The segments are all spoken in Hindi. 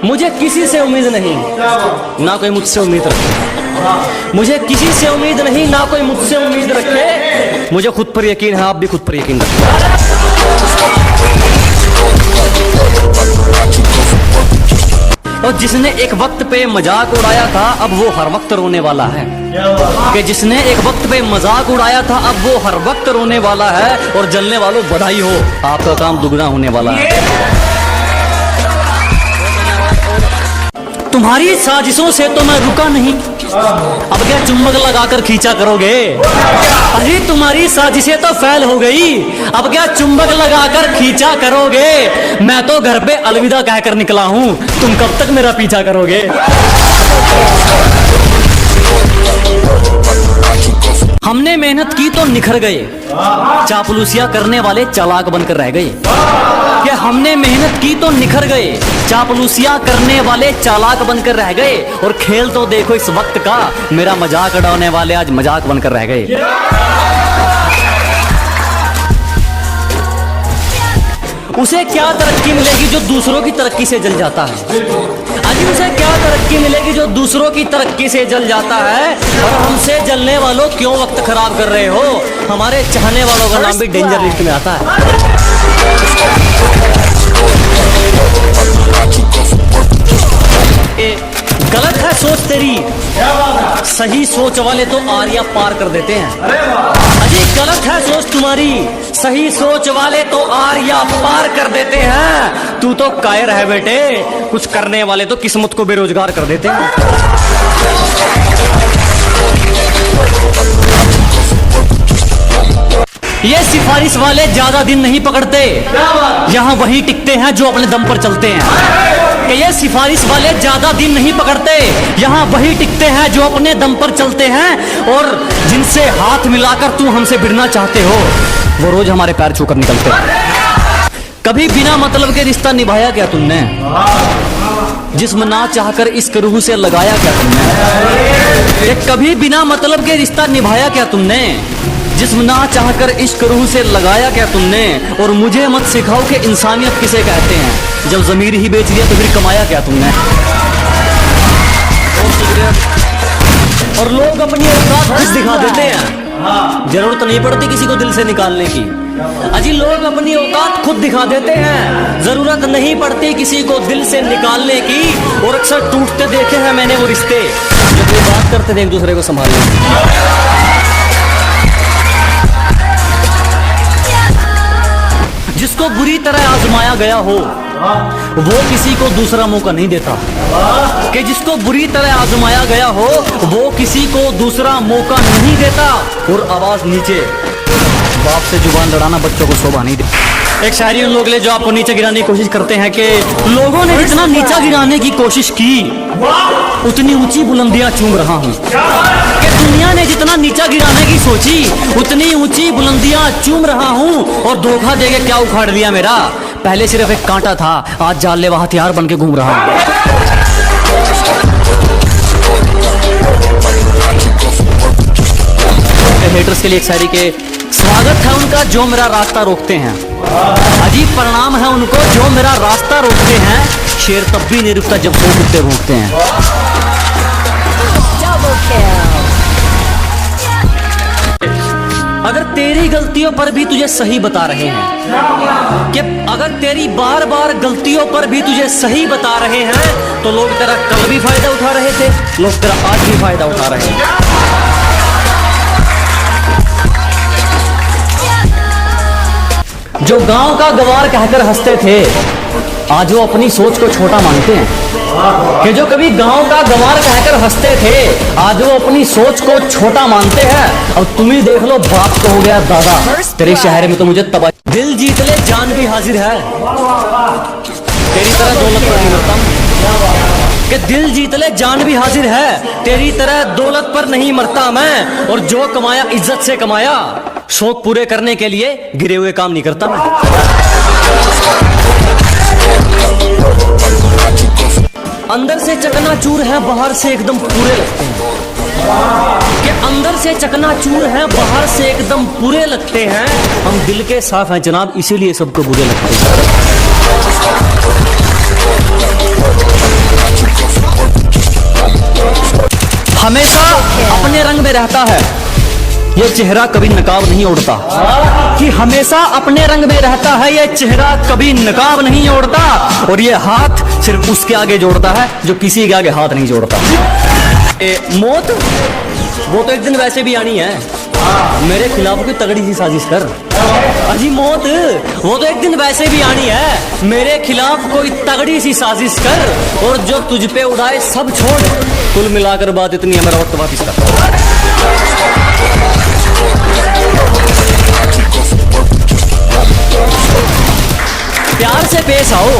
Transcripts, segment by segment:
मुझे किसी से उम्मीद नहीं, ना कोई मुझसे उम्मीद रखे। मुझे किसी से उम्मीद नहीं, ना कोई मुझसे उम्मीद रखे। मुझे खुद पर यकीन है, आप भी खुद पर यकीन रखें। और जिसने एक वक्त पे मजाक उड़ाया था, अब वो हर वक्त रोने वाला है। कि जिसने एक वक्त पे मजाक उड़ाया था, अब वो हर वक्त रोने वाला है। और जलने वालों बधाई हो, आपका काम दुगना होने वाला है। तुम्हारी साजिशों से तो मैं रुका नहीं, अब क्या चुम्बक लगाकर खींचा करोगे? अरे तुम्हारी साजिशें तो फैल हो गई, अब क्या चुम्बक लगाकर खींचा करोगे? मैं तो घर पे अलविदा कहकर निकला हूं, तुम कब तक मेरा पीछा करोगे? हमने मेहनत की तो निखर गए, चापलूसियां करने वाले चालाक बनकर रह गए। कि हमने मेहनत की तो निखर गए, चापलूसियां करने वाले चालाक बनकर रह गए। और खेल तो देखो इस वक्त का, मेरा मजाक उड़ाने वाले आज मजाक बनकर रह गए। उसे क्या तरक्की मिलेगी जो दूसरों की तरक्की से जल जाता है? अजी उसे क्या तरक्की मिलेगी जो दूसरों की तरक्की से जल जाता है? और हमसे जलने वालों क्यों वक्त खराब कर रहे हो? हमारे चाहने वालों का नाम भी डेंजर लिस्ट में आता है। गलत है सोच तेरी, सही सोच वाले तो आरिया पार कर देते हैं। अजी गलत है सोच तुम्हारी, सही सोच वाले तो आरिया पार कर देते हैं। तू तो कायर है बेटे, कुछ करने वाले तो किस्मत को बेरोजगार कर देते हैं। ये सिफारिश वाले ज्यादा दिन नहीं पकड़ते, यहाँ वही टिकते हैं जो अपने दम पर चलते हैं। कि ये सिफारिश वाले ज्यादा दिन नहीं पकड़ते, यहाँ वही टिकते हैं जो अपने दम पर चलते हैं। और जिनसे हाथ मिलाकर तू हमसे भिड़ना चाहते हो, वो रोज हमारे पैर छूकर निकलते हैं। कभी बिना मतलब के रिश्ता निभाया क्या तुमने? जिस्म ना चाहकर इश्क रूह से लगाया क्या तुमने? कभी बिना मतलब के रिश्ता निभाया क्या तुमने? जिस्म ना चाहकर इश्क रूह से लगाया क्या तुमने? और मुझे मत सिखाओ कि इंसानियत किसे कहते हैं, जब ज़मीर ही बेच दिया तो फिर कमाया क्या तुमने? और लोग अपनी औकात खुद दिखा देते हैं, जरूरत नहीं पड़ती किसी को दिल से निकालने की। अजी लोग अपनी औकात खुद दिखा देते हैं, जरूरत नहीं पड़ती किसी को दिल से निकालने की। और अक्सर टूटते देखे हैं मैंने वो रिश्ते, जब वो बात करते थे एक दूसरे को संभालने। जिसको बुरी तरह आजमाया गया हो, वो किसी को दूसरा मौका नहीं देता। कि जिसको बुरी तरह आजमाया गया हो, वो किसी को दूसरा मौका नहीं देता। और आवाज नीचे, बाप से जुबान लड़ाना बच्चों को शोभा नहीं देता। एक शायरी उन लोग ले जो आपको नीचे गिराने की कोशिश करते हैं कि लोगों ने जितना नीचा गिराने की कोशिश की, उतनी ऊंची बुलंदियां चूम रहा हूं। कि दुनिया ने जितना नीचा गिराने की सोची, उतनी ऊंची बुलंदियां चूम रहा हूं। और धोखा देके क्या उखाड़ लिया मेरा? पहले सिर्फ एक कांटा था, आज जानलेवा हथियार बन के घूम रहा हूं। हेटर्स के लिए एक शायरी के स्वागत है उनका जो मेरा रास्ता रोकते हैं, अजीब परिणाम है उनको जो मेरा रास्ता रोकते हैं। शेर तब भी नहीं रुकता जब वो कुत्ते भौंकते हैं। अगर तेरी गलतियों पर भी तुझे सही बता रहे हैं, कि अगर तेरी बार बार गलतियों पर भी तुझे सही बता रहे हैं, तो लोग तेरा कल भी फायदा उठा रहे थे, लोग तेरा आज भी फायदा उठा रहे हैं। जो गांव का गवार कहकर हंसते थे, आज वो अपनी सोच को छोटा मानते हैं। कि जो कभी गांव का गवार कहकर हंसते थे, आज वो अपनी सोच को छोटा मानते हैं। अब तुम ही देख लो, बाप तो हो गया दादा, तेरे शहर में तो मुझे तबाही। दिल जीत ले जान भी हाजिर है, तेरी तरह दौलत पर नहीं मरता। कि दिल जीत ले जान भी हाजिर है, तेरी तरह दौलत पर नहीं मरता मैं। और जो कमाया इज्जत से कमाया, शौक पूरे करने के लिए गिरे हुए काम नहीं करता मैं। अंदर से चकनाचूर है, बाहर से एकदम पूरे लगते हैं। कि अंदर से चकनाचूर है, बाहर से एकदम पूरे लगते हैं। हम दिल के साफ हैं जनाब, इसीलिए सबको बुरे लगते हैं। हमेशा अपने रंग में रहता है, ये चेहरा कभी नकाब नहीं ओढ़ता। कि हमेशा अपने रंग में रहता है, ये चेहरा कभी नकाब नहीं ओढ़ता। और ये हाथ सिर्फ उसके आगे जोड़ता है जो किसी के आगे हाथ नहीं जोड़ता। मौत वो तो एक दिन वैसे भी आनी है, मेरे खिलाफ कोई तगड़ी सी साजिश कर। अजी मौत वो तो एक दिन वैसे भी आनी है, मेरे खिलाफ कोई तगड़ी सी साजिश कर। और जो तुझ पे उड़ाए सब छोड़, कुल मिलाकर बात इतनी है, मेरा वक्त वापिस कर। प्यार से पेश आओ,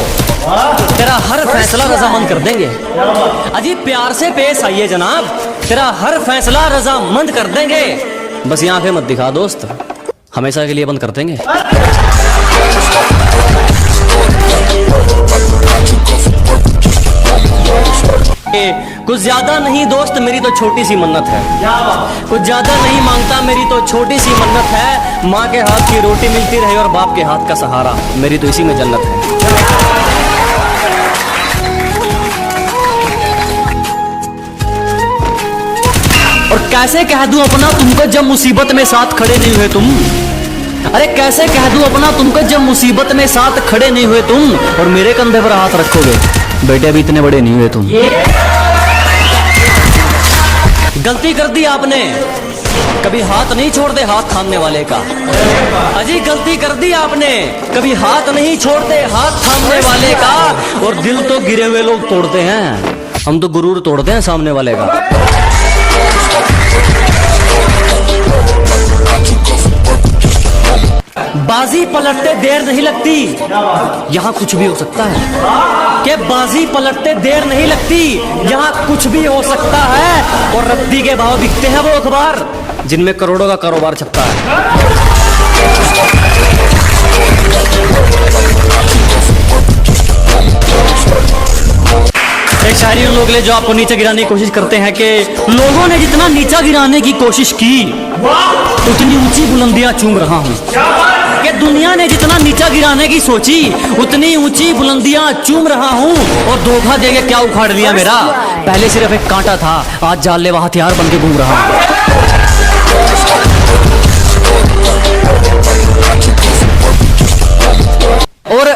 तेरा हर फैसला रजामंद कर देंगे। अजी प्यार से पेश आइए जनाब, तेरा हर फैसला रजामंद कर देंगे। बस ये आंखें मत दिखा दोस्त, हमेशा के लिए बंद कर देंगे। कुछ ज्यादा नहीं दोस्त, मेरी तो छोटी सी मन्नत है। कुछ ज्यादा नहीं मांगता, मेरी तो छोटी सी मन्नत है। माँ के हाथ की रोटी मिलती रहे और बाप के हाथ का सहारा, मेरी तो इसी में जन्नत है। और कैसे कह दूं अपना तुमको जब मुसीबत में साथ खड़े नहीं हुए तुम। अरे कैसे कह दूं अपना तुमको जब मुसीबत में साथ खड़े नहीं हुए तुम, और मेरे कंधे पर हाथ रखोगे, बेटे अभी इतने बड़े नहीं हुए तुम। गलती कर दी आपने, कभी हाथ नहीं छोड़ते हाथ थामने वाले का। अजी गलती कर दी आपने, कभी हाथ नहीं छोड़ते हाथ थामने वाले का। और दिल तो गिरे हुए लोग तोड़ते हैं, हम तो गुरूर तोड़ते हैं सामने वाले का। बाजी पलटते देर नहीं लगती, यहाँ कुछ भी हो सकता है। कि बाजी पलटते देर नहीं लगती, यहाँ कुछ भी हो सकता है। और रद्दी के भाव बिकते हैं वो अखबार जिनमें करोड़ों का कारोबार छपता है। एक शायरी लोग ले जो आपको नीचे गिराने की कोशिश करते हैं कि लोगों ने जितना नीचा गिराने की कोशिश की, उतनी ऊंची बुलंदियां चूम रहा हूं। कि दुनिया ने जितना नीचा गिराने की सोची, उतनी ऊंची बुलंदियां चूम रहा हूं। और धोखा देके क्या उखाड़ लिया मेरा, पहले सिर्फ एक कांटा था, आज जानलेवा हथियार बन के घूम रहा हूं। और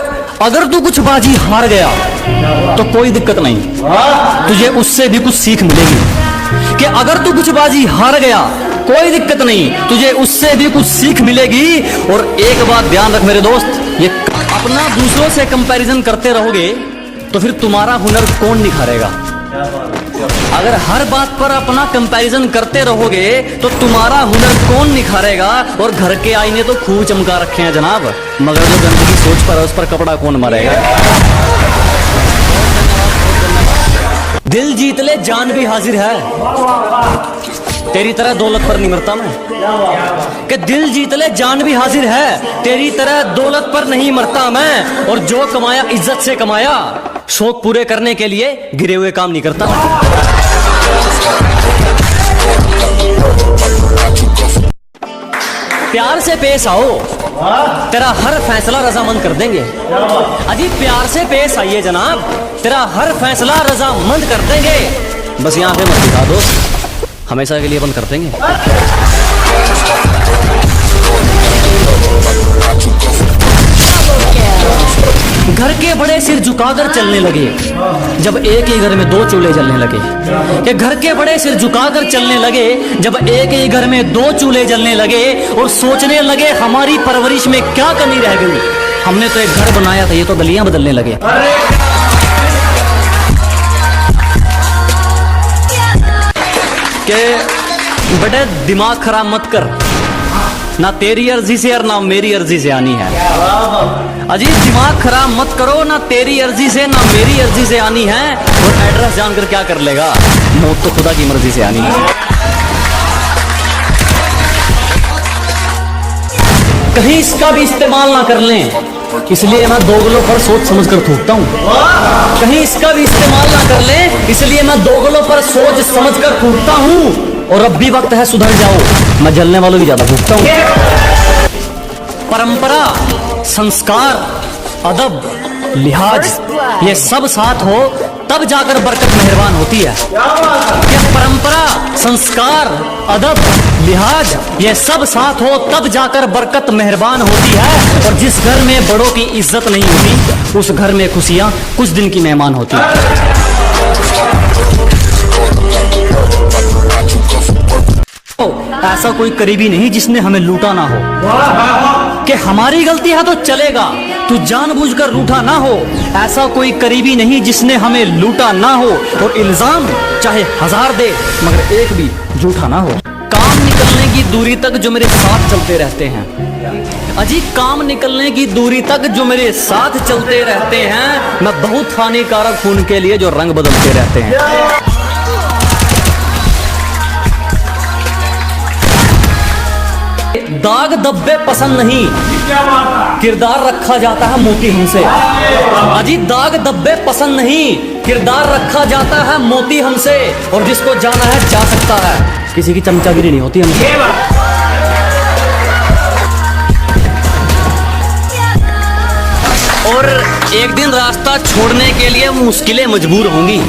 अगर तू कुछ बाजी हार गया तो कोई दिक्कत नहीं, तुझे उससे भी कुछ सीख मिलेगी। कि अगर तू कुछ बाजी हार गया कोई दिक्कत नहीं, तुझे उससे भी कुछ सीख मिलेगी। और एक बात ध्यान रख मेरे दोस्त, ये अपना दूसरों से कंपैरिजन करते रहोगे तो फिर तुम्हारा हुनर कौन निखारेगा। अगर हर बात पर अपना कंपैरिजन करते रहोगे तो तुम्हारा हुनर कौन निखारेगा। और घर के आईने तो खूब चमका रखे हैं जनाब, मगर जो गंदगी सोच पर है उस पर कपड़ा कौन मारेगा। दिल जीत ले जान भी हाजिर है, तेरी तरह दौलत पर नहीं मरता मैं। कि दिल जीत ले जान भी हाजिर है, तेरी तरह दौलत पर नहीं मरता मैं। और जो कमाया इज्जत से कमाया, शौक पूरे करने के लिए गिरे हुए काम नहीं करता। प्यार से पेश आओ, तेरा हर फैसला रजामंद कर देंगे। अजी प्यार से पेश आइए जनाब, तेरा हर फैसला रजामंद कर देंगे। बस यहाँ पे मत दिखा दोस्त, हमेशा के लिए बंद कर देंगे। घर के बड़े सिर झुकाकर चलने लगे जब एक ही घर में दो चूल्हे जलने लगे। कि घर के बड़े सिर झुकाकर चलने लगे जब एक ही घर में दो चूल्हे जलने लगे। और सोचने लगे हमारी परवरिश में क्या कमी रह गई, हमने तो एक घर बनाया था, ये तो गलियां बदलने लगे। कि बड़े दिमाग खराब मत कर, ना तेरी अर्जी से और ना मेरी अर्जी से आनी है। अजीब दिमाग खराब मत करो, ना तेरी अर्जी से ना मेरी अर्जी से आनी है। और एड्रेस जानकर क्या कर लेगा, मौत तो खुदा की मर्जी से आनी है। कहीं इसका भी इस्तेमाल ना कर लें, इसलिए मैं दोगलों पर सोच समझ कर थूकता हूँ। कहीं इसका भी इस्तेमाल ना कर लें, इसलिए मैं दोगलों पर सोच समझ कर थूकता हूँ। और अब भी वक्त है सुधर जाओ, मैं जलने वालों की ज्यादा भूखता हूँ। परंपरा, संस्कार, अदब, लिहाज ये सब साथ हो तब जाकर बरकत मेहरबान होती है। ये परंपरा, संस्कार, अदब, लिहाज, ये सब साथ हो तब जाकर बरकत मेहरबान होती है। और जिस घर में बड़ों की इज्जत नहीं होती उस घर में खुशियां कुछ दिन की मेहमान होती है। ऐसा कोई करीबी नहीं जिसने हमें लूटा ना हो कि हमारी गलती है तो चलेगा, तू जानबूझकर रूठा ना हो। ऐसा कोई करीबी नहीं जिसने हमें लूटा ना हो। और इल्जाम चाहे 1000 दे मगर एक भी झूठा ना हो। काम निकलने की दूरी तक जो मेरे साथ चलते रहते हैं, अजी काम निकलने की दूरी तक जो मेरे साथ चलते रहते हैं, मैं बहुत हानिकारक हूं उनके लिए जो रंग बदलते रहते हैं। दाग धब्बे पसंद नहीं, किरदार रखा जाता है मोती हमसे। अजी दाग धब्बे पसंद नहीं, किरदार रखा जाता है मोती हमसे। और जिसको जाना है जा सकता है, किसी की चमचागिरी नहीं होती हमसे। और एक दिन रास्ता छोड़ने के लिए मुश्किलें मजबूर होंगी।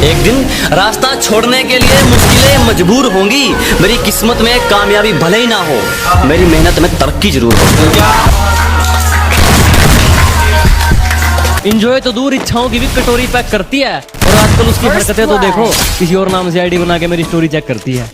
एक दिन रास्ता छोड़ने के लिए मुश्किलें मजबूर होंगी। मेरी किस्मत में कामयाबी भले ही ना हो, मेरी मेहनत में तरक्की जरूर होगी। इंजॉय तो दूर, इच्छाओं की भी कटोरी पैक करती है। और आजकल उसकी हरकतें तो देखो, किसी और नाम से आईडी बना के मेरी स्टोरी चेक करती है।